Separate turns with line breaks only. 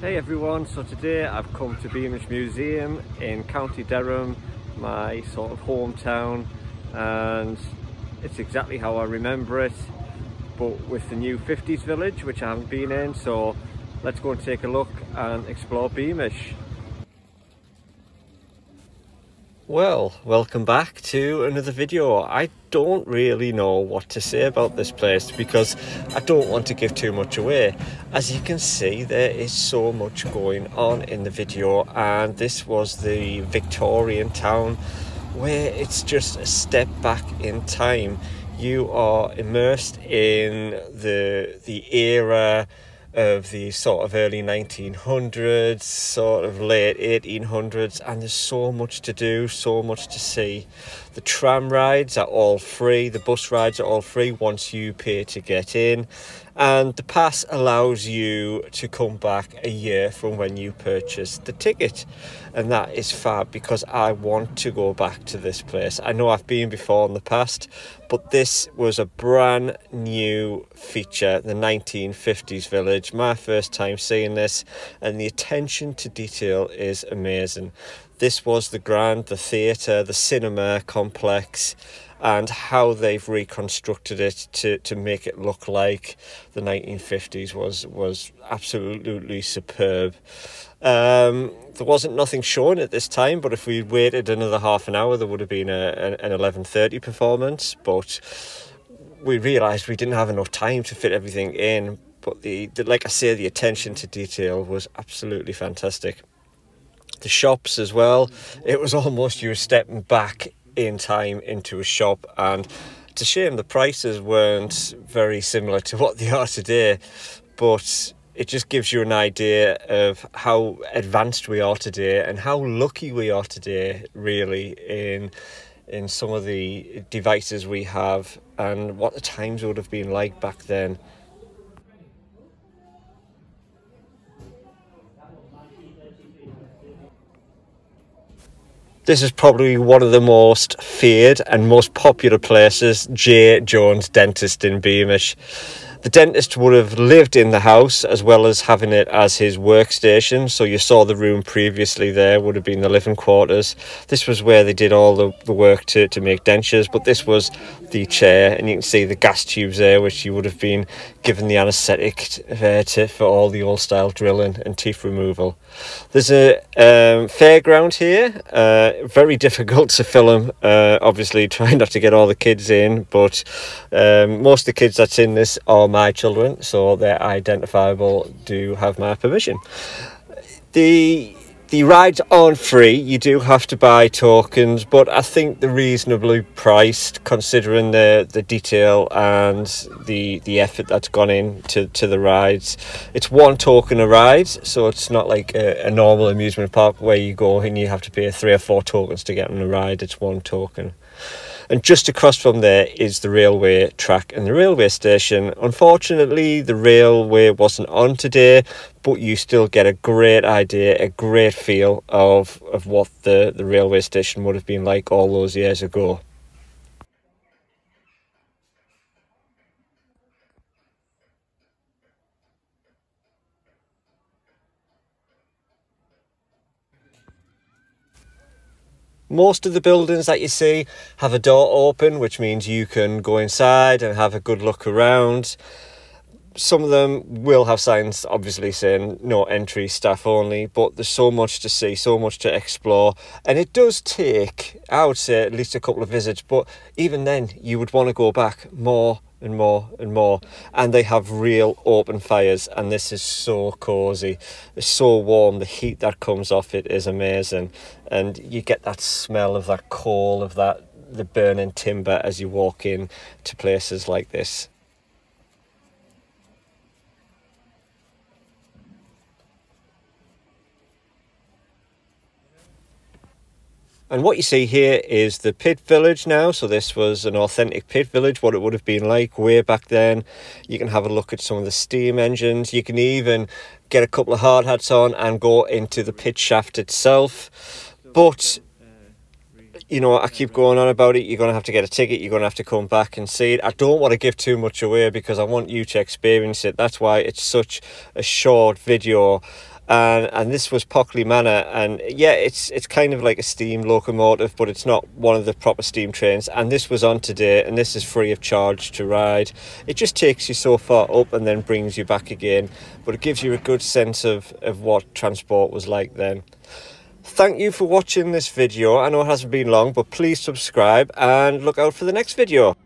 Hey everyone, so today I've come to BEAMISH Museum in County Durham, my sort of hometown, and it's exactly how I remember it, but with the new 50s village which I haven't been in. So let's go and take a look and explore BEAMISH. Well, welcome back to another video. I don't really know what to say about this place because I don't want to give too much away. As you can see, there is so much going on in the video, and this was the Victorian town where it's just a step back in time. You are immersed in the era of the sort of early 1900s, sort of late 1800s, and there's so much to do, so much to see. The tram rides are all free, the bus rides are all free once you pay to get in, and the pass allows you to come back a year from when you purchase the ticket, and that is fab because I want to go back to this place. I know I've been before in the past, but this was a brand new feature, the 1950s village. My first time seeing this, and the attention to detail is amazing. This was the theatre, the cinema complex, and how they've reconstructed it to make it look like the 1950s was absolutely superb. There wasn't nothing showing at this time, but if we waited another half an hour there would have been an 11:30 performance, but we realised we didn't have enough time to fit everything in. But like I say, the attention to detail was absolutely fantastic. The shops as well, it was almost you were stepping back in time into a shop, and it's a shame the prices weren't very similar to what they are today, but it just gives you an idea of how advanced we are today and how lucky we are today really in some of the devices we have, and what the times would have been like back then. This is probably one of the most feared and most popular places, J. Jones Dentist in BEAMISH. The dentist would have lived in the house as well as having it as his workstation. So you saw the room previously there would have been the living quarters. This was where they did all the work to make dentures, but this was the chair, and you can see the gas tubes there, which you would have been given the anaesthetic for all the old style drilling and teeth removal. There's a fairground here, very difficult to film, obviously trying not to get all the kids in, but most of the kids that's in this are my children, so they're identifiable, do have my permission. The rides aren't free, you do have to buy tokens, but I think they're reasonably priced considering the detail and the effort that's gone into the rides. It's one token a ride, so it's not like a normal amusement park where you go and you have to pay 3 or 4 tokens to get on a ride. It's one token. And just across from there is the railway track and the railway station. Unfortunately, the railway wasn't on today, but you still get a great idea, a great feel of what the railway station would have been like all those years ago. Most of the buildings that you see have a door open, which means you can go inside and have a good look around. Some of them will have signs obviously saying no entry, staff only, but there's so much to see, so much to explore, and it does take, I would say, at least a couple of visits, but even then you would want to go back more and more and more. And they have real open fires, and this is so cozy, it's so warm, the heat that comes off it is amazing, and you get that smell of that coal, of the burning timber as you walk in to places like this. And what you see here is the pit village now. So this was an authentic pit village, what it would have been like way back then. You can have a look at some of the steam engines. You can even get a couple of hard hats on and go into the pit shaft itself. But you know, I keep going on about it. You're going to have to get a ticket. You're going to have to come back and see it. I don't want to give too much away because I want you to experience it. That's why it's such a short video. and this was Pockley Manor, and yeah, it's kind of like a steam locomotive, but it's not one of the proper steam trains. And this was on today, and this is free of charge to ride. It just takes you so far up and then brings you back again, but it gives you a good sense of what transport was like then. Thank you for watching this video. I know it hasn't been long, but please subscribe and look out for the next video.